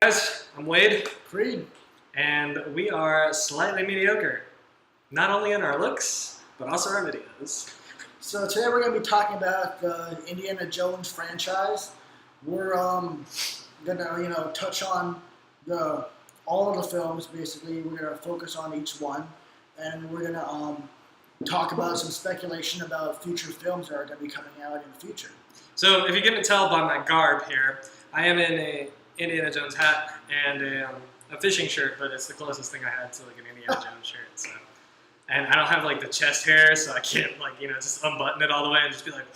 Guys, I'm Wade, Creed. and we are slightly mediocre. Not only in our looks, but also our videos. So today we're going to be talking about the Indiana Jones franchise. We're gonna touch on all of the films basically. We're gonna focus on each one, and we're gonna talk about some speculation about future films that are going to be coming out in the future. So if you couldn't tell by my garb here, I am in a Indiana Jones hat and a fishing shirt, but it's the closest thing I had to like an Indiana Jones shirt. So, and I don't have like the chest hair, so I can't just unbutton it all the way and just be like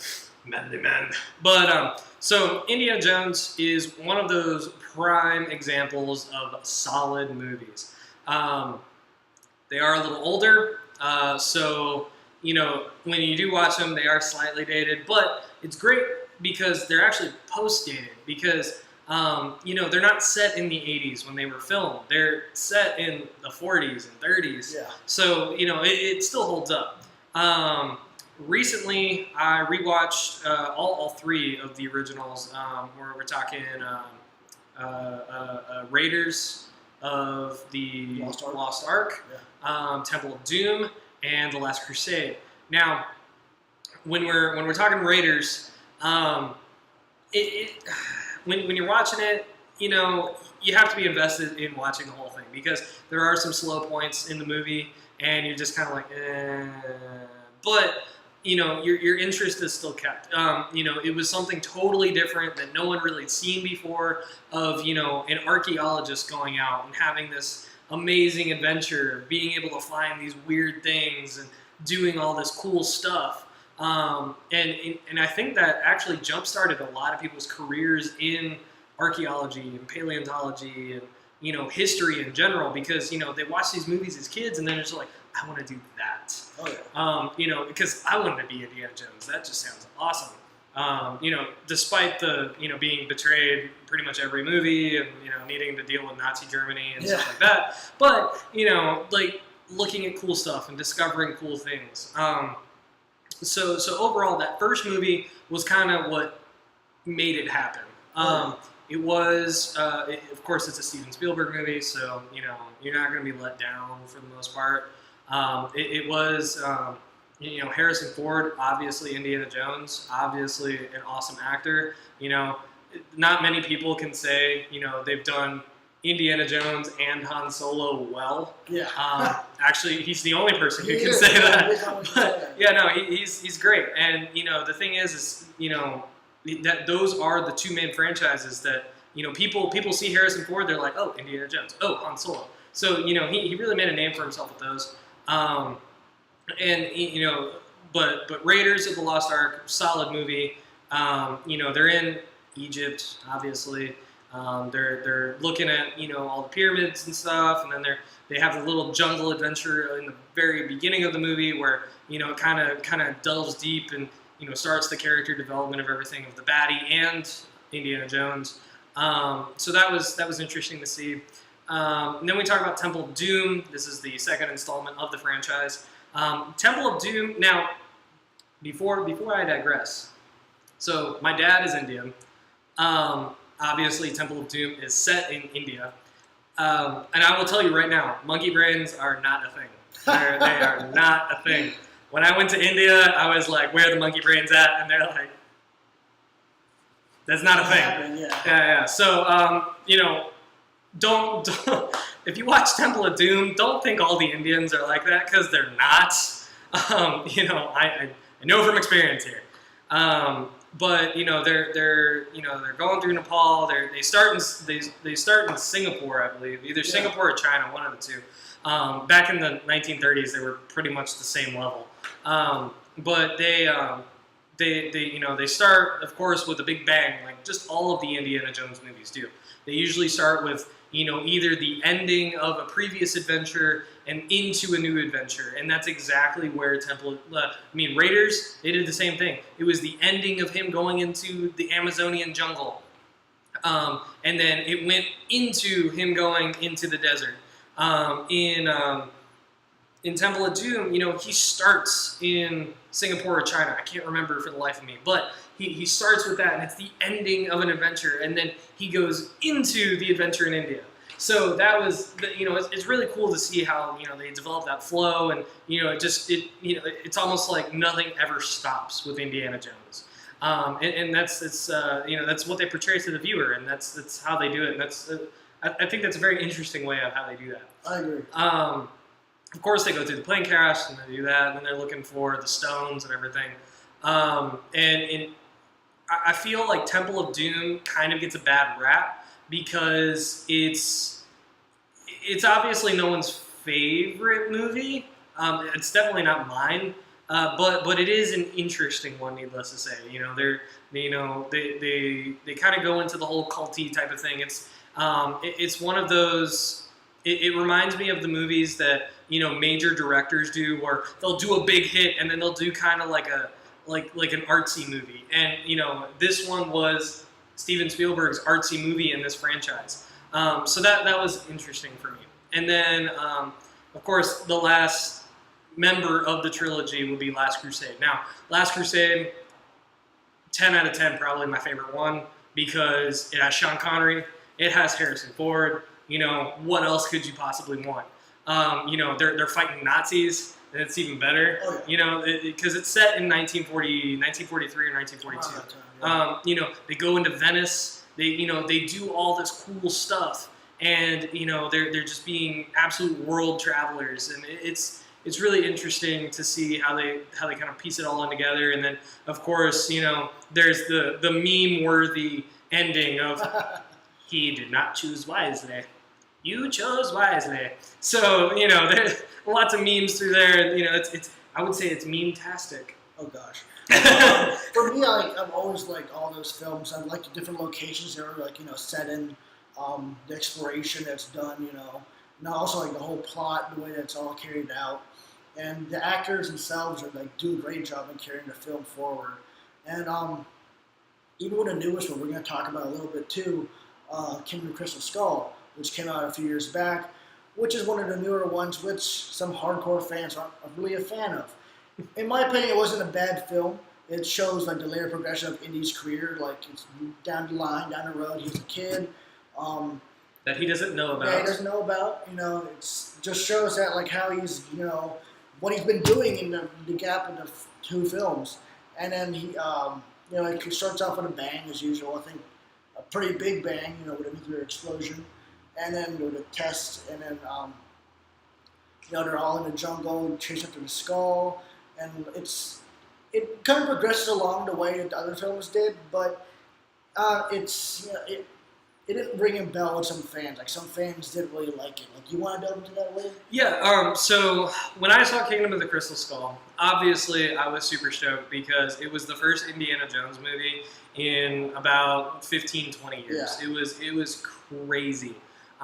manly man. But so Indiana Jones is one of those prime examples of solid movies. They are a little older, so when you do watch them, they are slightly dated, but it's great because they're actually post-dated because they're not set in the 80s when they were filmed. They're set in the 40s and 30s. Yeah. So, it still holds up. Recently, I rewatched all three of the originals. Where we're talking Raiders of the Lost Ark, Yeah. Temple of Doom, and The Last Crusade. Now, when we're talking Raiders, when you're watching it, you have to be invested in watching the whole thing because there are some slow points in the movie, and you're just kind of like, eh. But your interest is still kept. It was something totally different that no one really had seen before. Of an archaeologist going out and having this amazing adventure, being able to find these weird things and doing all this cool stuff. And I think that actually jump-started a lot of people's careers in archaeology and paleontology and history in general because they watch these movies as kids and then they're just like, I want to do that. Oh yeah. Because I wanted to be Indiana Jones. That just sounds awesome. Despite the being betrayed pretty much every movie and needing to deal with Nazi Germany and stuff like that, but looking at cool stuff and discovering cool things. So overall, that first movie was kind of what made it happen. It was, of course, it's a Steven Spielberg movie, so you're not going to be let down for the most part. It was, Harrison Ford, obviously Indiana Jones, obviously an awesome actor. Not many people can say they've done Indiana Jones and Han Solo well. Yeah. Actually, he's the only person who can say that. But yeah, no, he's great. And the thing is that those are the two main franchises that people see Harrison Ford, they're like, oh, Indiana Jones, oh, Han Solo. So he really made a name for himself with those. But Raiders of the Lost Ark, solid movie. They're in Egypt, obviously. They're looking at all the pyramids and stuff, and then they have the little jungle adventure in the very beginning of the movie where it kind of delves deep and starts the character development of everything of the baddie and Indiana Jones. So that was interesting to see. And then we talk about Temple of Doom. This is the second installment of the franchise. Temple of Doom. Now, before I digress, so my dad is Indian. Obviously, Temple of Doom is set in India. And I will tell you right now, monkey brains are not a thing. They are not a thing. When I went to India, I was like, where are the monkey brains at? And they're like, that's not a thing. Yeah. So, don't if you watch Temple of Doom, don't think all the Indians are like that, because they're not. I know from experience here. But they're going through Nepal. They start in Singapore, I believe, either Singapore or China, one of the two. Back in the 1930s, they were pretty much the same level. But they start, of course, with a big bang, like just all of the Indiana Jones movies do. They usually start with either the ending of a previous adventure and into a new adventure, and that's exactly where Raiders, they did the same thing. It was the ending of him going into the Amazonian jungle, and then it went into him going into the desert. In in Temple of Doom, he starts in Singapore or China. I can't remember for the life of me, but he starts with that, and it's the ending of an adventure, and then he goes into the adventure in India. So that was, it's really cool to see how they develop that flow, and it's almost like nothing ever stops with Indiana Jones, and that's what they portray to the viewer, and that's how they do it, and I think that's a very interesting way of how they do that. I agree. Of course, they go through the plane crash, and they do that, and then they're looking for the stones and everything. I feel like Temple of Doom kind of gets a bad rap because it's obviously no one's favorite movie. It's definitely not mine, but it is an interesting one, needless to say. They kind of go into the whole culty type of thing. It's one of those. It reminds me of the movies that major directors do, where they'll do a big hit and then they'll do kind of like an artsy movie. And this one was Steven Spielberg's artsy movie in this franchise. So that was interesting for me. And then of course the last member of the trilogy would be Last Crusade. Now, Last Crusade, 10 out of 10, probably my favorite one, because it has Sean Connery, it has Harrison Ford. What else could you possibly want? They're fighting Nazis, and it's even better. Oh, yeah. Because it's set in 1943 or 1942. They go into Venice. They do all this cool stuff, and they're just being absolute world travelers, and it's really interesting to see how they kind of piece it all in together. And then of course there's the meme worthy ending of he did not choose wisely. You chose wisely. So, there's lots of memes through there. I would say it's meme-tastic. Oh, gosh. For me, I've always liked all those films. I like the different locations that are, set in, the exploration that's done, and also, the whole plot, the way that's all carried out. And the actors themselves do a great job in carrying the film forward. And even with the newest one, we're going to talk about a little bit, too, Kingdom of the Crystal Skull, which came out a few years back, which is one of the newer ones, which some hardcore fans aren't really a fan of. In my opinion, it wasn't a bad film. It shows the later progression of Indy's career, it's down the line, down the road. He's a kid. That he doesn't know about. Yeah, he doesn't know about. It just shows that how he's, what he's been doing in the gap of the two films. And then he starts off with a bang as usual. I think a pretty big bang, with a nuclear explosion. And then with a test, and then they're all in the jungle chasing after the skull, and it kind of progresses along the way that the other films did, but it didn't ring a bell with some fans. Some fans didn't really like it. You want to delve into that way? Yeah. So when I saw Kingdom of the Crystal Skull, obviously I was super stoked because it was the first Indiana Jones movie in about 15, 20 years. Yeah. It was crazy.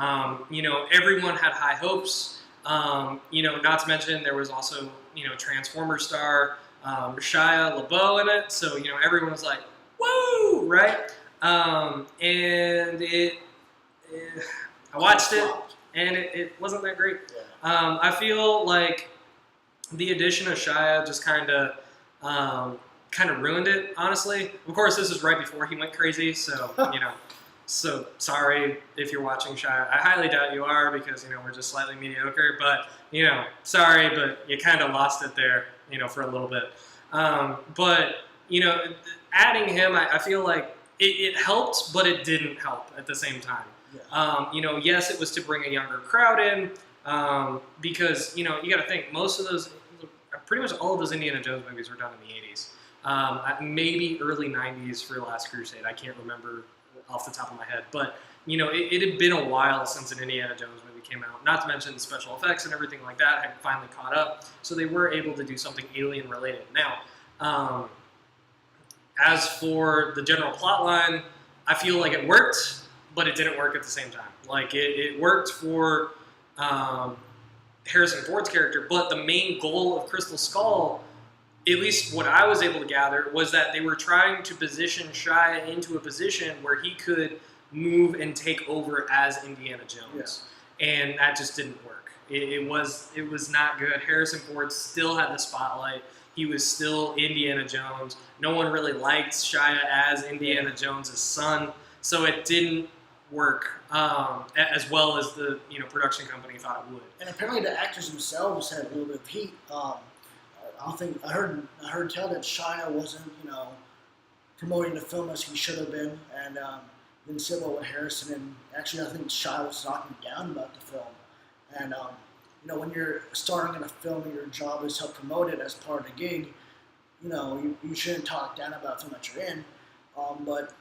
Everyone had high hopes. Not to mention there was also, Transformer star Shia LaBeouf in it. So, everyone was like, woo, right? And I watched it, and it wasn't that great. Yeah. I feel like the addition of Shia just kind of ruined it, honestly. Of course, this is right before he went crazy, so, So sorry if you're watching Shia. I highly doubt you are because, we're just slightly mediocre. But, sorry, but you kind of lost it there, for a little bit. But, adding him, I feel like it helped, but it didn't help at the same time. Yeah. Yes, it was to bring a younger crowd in because, you got to think pretty much all of those Indiana Jones movies were done in the 80s. Maybe early 90s for Last Crusade. I can't remember off the top of my head, but it had been a while since an Indiana Jones movie came out. Not to mention the special effects and everything like that had finally caught up, so they were able to do something alien related. Now, as for the general plot line, I feel like it worked, but it didn't work at the same time. It worked for Harrison Ford's character, but the main goal of Crystal Skull, at least what I was able to gather, was that they were trying to position Shia into a position where he could move and take over as Indiana Jones. Yeah. And that just didn't work. it was not good. Harrison Ford still had the spotlight. He was still Indiana Jones. No one really liked Shia as Indiana Jones' son, so it didn't work as well as the production company thought it would. And apparently the actors themselves had a little bit of heat. I heard tell that Shia wasn't promoting the film as he should have been, and then civil with Harrison. And actually, I think Shia was talking down about the film. And when you're starring in a film and your job is to help promote it as part of the gig, you shouldn't talk down about the film that you're in. But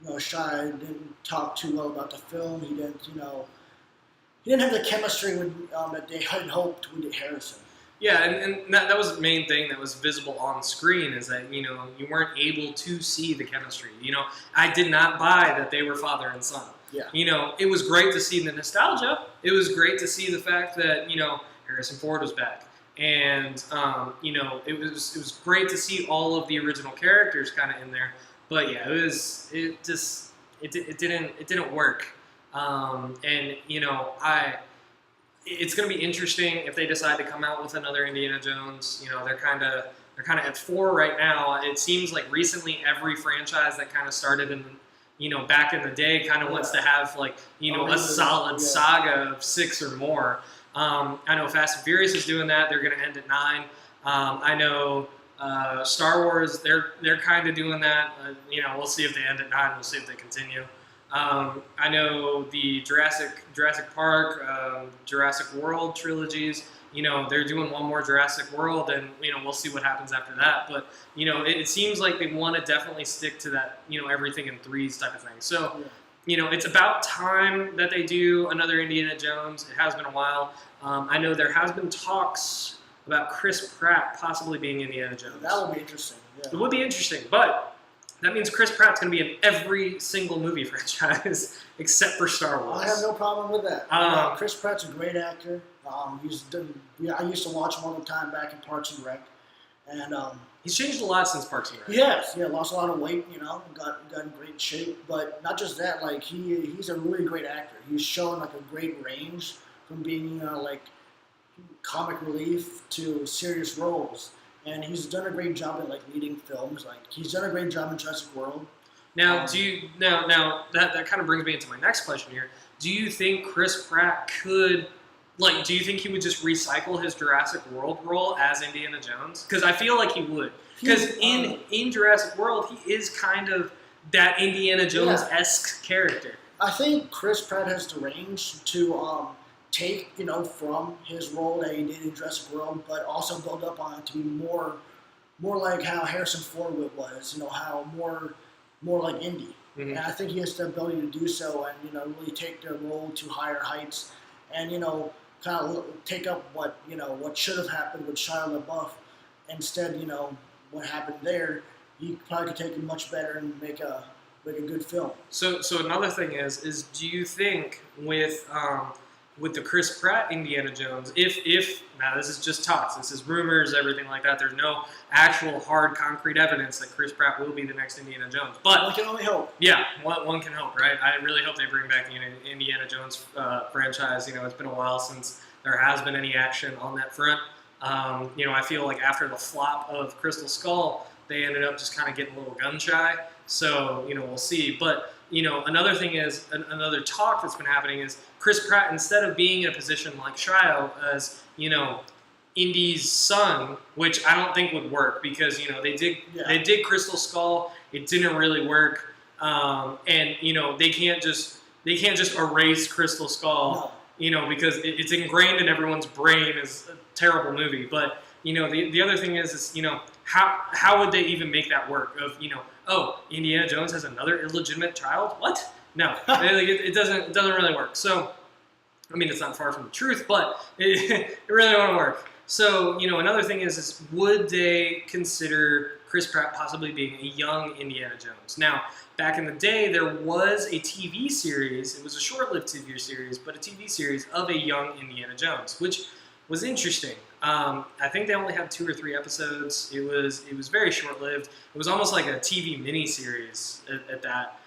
Shia didn't talk too well about the film. He didn't have the chemistry that they had hoped with Harrison. Yeah, and that was the main thing that was visible on screen, is that you weren't able to see the chemistry. I did not buy that they were father and son. Yeah. It was great to see the nostalgia. It was great to see the fact that Harrison Ford was back, and it was great to see all of the original characters kind of in there. But yeah, it didn't work, and it's going to be interesting if they decide to come out with another Indiana Jones. They're kind of at 4 right now. It seems like recently every franchise that kind of started in back in the day kind of wants to have a solid saga of 6 or more. I know Fast and Furious is doing that. They're going to end at 9. I know Star Wars, they're kind of doing that. We'll see if they end at 9. We'll see if they continue. I know the Jurassic Park, Jurassic World trilogies. They're doing one more Jurassic World, and we'll see what happens after that. But it seems like they want to definitely stick to that everything in 3s type of thing. So it's about time that they do another Indiana Jones. It has been a while. I know there has been talks about Chris Pratt possibly being Indiana Jones. That would be interesting. Yeah. It would be interesting, but that means Chris Pratt's going to be in every single movie franchise except for Star Wars. I have no problem with that. Chris Pratt's a great actor. I used to watch him all the time back in Parks and Rec, and he's changed a lot since Parks and Rec. Yes, lost a lot of weight. Got in great shape. But not just that, he's a really great actor. He's shown a great range from being comic relief to serious roles. And he's done a great job in leading films. He's done a great job in Jurassic World. Now, that kind of brings me into my next question here. Do you think Chris Pratt could, do you think he would just recycle his Jurassic World role as Indiana Jones? Because I feel like he would. Because in Jurassic World, he is kind of that Indiana Jones-esque character. I think Chris Pratt has the range to take, from his role that he did in Jurassic World, but also build up on it to be more like how Harrison Ford was, how more like Indy. Mm-hmm. And I think he has the ability to do so and, really take the role to higher heights and, kind of take up what should have happened with Shia LaBeouf. Instead, what happened there, he probably could take it much better and make a good film. So another thing is do you think with the Chris Pratt Indiana Jones, if now this is just talks, this is rumors, everything like that, there's no actual hard concrete evidence that Chris Pratt will be the next Indiana Jones. But one can only hope. Yeah, one can hope, right? I really hope they bring back the Indiana Jones franchise. It's been a while since there has been any action on that front. I feel like after the flop of Crystal Skull, they ended up just kind of getting a little gun shy. So, we'll see. But, another thing is, another talk that's been happening is Chris Pratt, instead of being in a position like Shia as, Indy's son, which I don't think would work because, they did Crystal Skull. It didn't really work. And, they can't just erase Crystal Skull, because it's ingrained in everyone's brain as a terrible movie. But, the other thing is how would they even make that work of, Indiana Jones has another illegitimate child? What? No, it doesn't really work. So, I mean, it's not far from the truth, but it really won't work. So, another thing is would they consider Chris Pratt possibly being a young Indiana Jones? Now, back in the day, there was a TV series. It was a short-lived TV series, but a TV series of a young Indiana Jones, which was interesting. I think they only had 2 or 3 episodes. It was very short-lived. It was almost like a TV miniseries at that,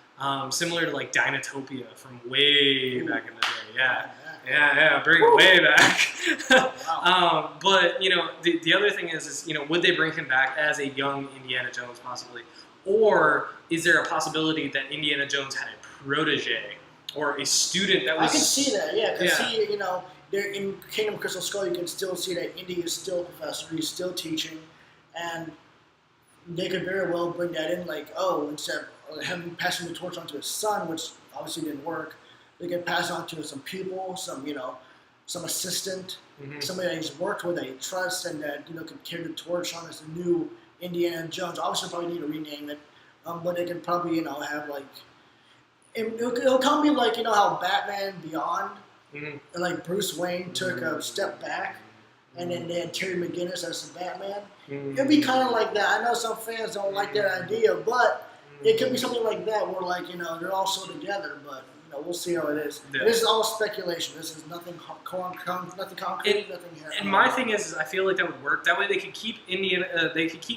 similar to Dinotopia from way back in the day. Yeah. Yeah, bring it way back. Wow. But the other thing is would they bring him back as a young Indiana Jones possibly, or is there a possibility that Indiana Jones had a protege or a student that was? I can see that, yeah. Because Yeah. there in Kingdom of Crystal Skull, you can still see that Indy is still a professor. He's still teaching, and they could very well bring that in, like, instead of him passing the torch on to his son, which obviously didn't work, they could pass on to some pupil, some assistant, somebody that he's worked with that he trusts, and that can carry the torch on as the new Indiana Jones. Obviously, probably need to rename it, but they could probably have like it'll kind of be like how Batman Beyond, and like Bruce Wayne took a step back, and then they had Terry McGinnis as the Batman. It'd be kind of like that. I know some fans don't like that idea, but it could be something like that where they're all so together, but. We'll see how it is. Yeah. This is all speculation. This is nothing concrete, nothing. And my thing is, I feel like that would work. That way, they could keep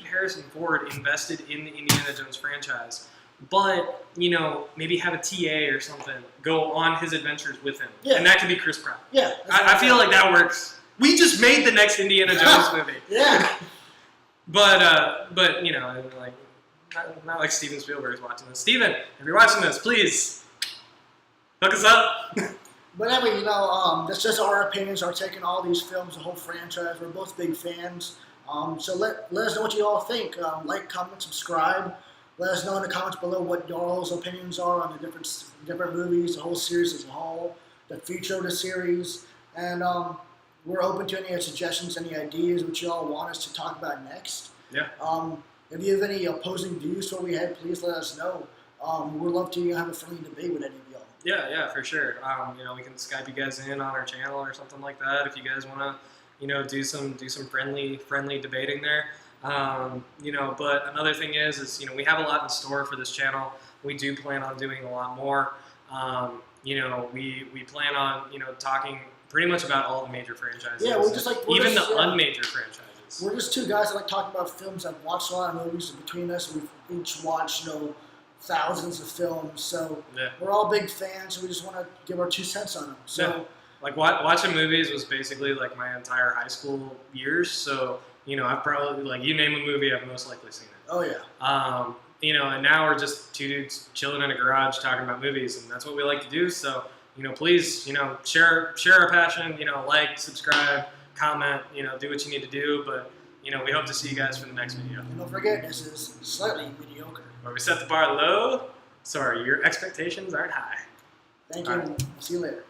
Harrison Ford invested in the Indiana Jones franchise, but maybe have a TA or something go on his adventures with him, and that could be Chris Pratt. Yeah, I feel like that works. We just made the next Indiana Jones movie. Yeah, but like not like Steven Spielberg is watching this. Steven, if you're watching this, please. Hook us up. But anyway, that's just our opinions, our take on all these films, the whole franchise. We're both big fans. So let us know what you all think. Like, comment, subscribe. Let us know in the comments below what y'all's opinions are on the different movies, the whole series as a whole, the future of the series. And we're open to any suggestions, any ideas, what you all want us to talk about next. Yeah. If you have any opposing views to what we had, please let us know. We'd love to have a friendly debate with any of y'all. Yeah, for sure. We can Skype you guys in on our channel or something like that if you guys want to, do some friendly debating there. But another thing is we have a lot in store for this channel. We do plan on doing a lot more. We plan on talking pretty much about all the major franchises. Yeah, even the unmajor franchises. We're just two guys that like talking about films. I've watched a lot of movies between us. We've each watched thousands of films, so we're all big fans, so we just want to give our 2 cents on them. So, like watching movies was basically like my entire high school years. So I've probably you name a movie, I've most likely seen it. Oh yeah. And now we're just two dudes chilling in a garage talking about movies, and that's what we like to do. So please share our passion. Like, subscribe, comment. Do what you need to do. But we hope to see you guys for the next video. And don't forget, this is Slightly Mediocre, where we set the bar low, so your expectations aren't high. Thank you. See you later.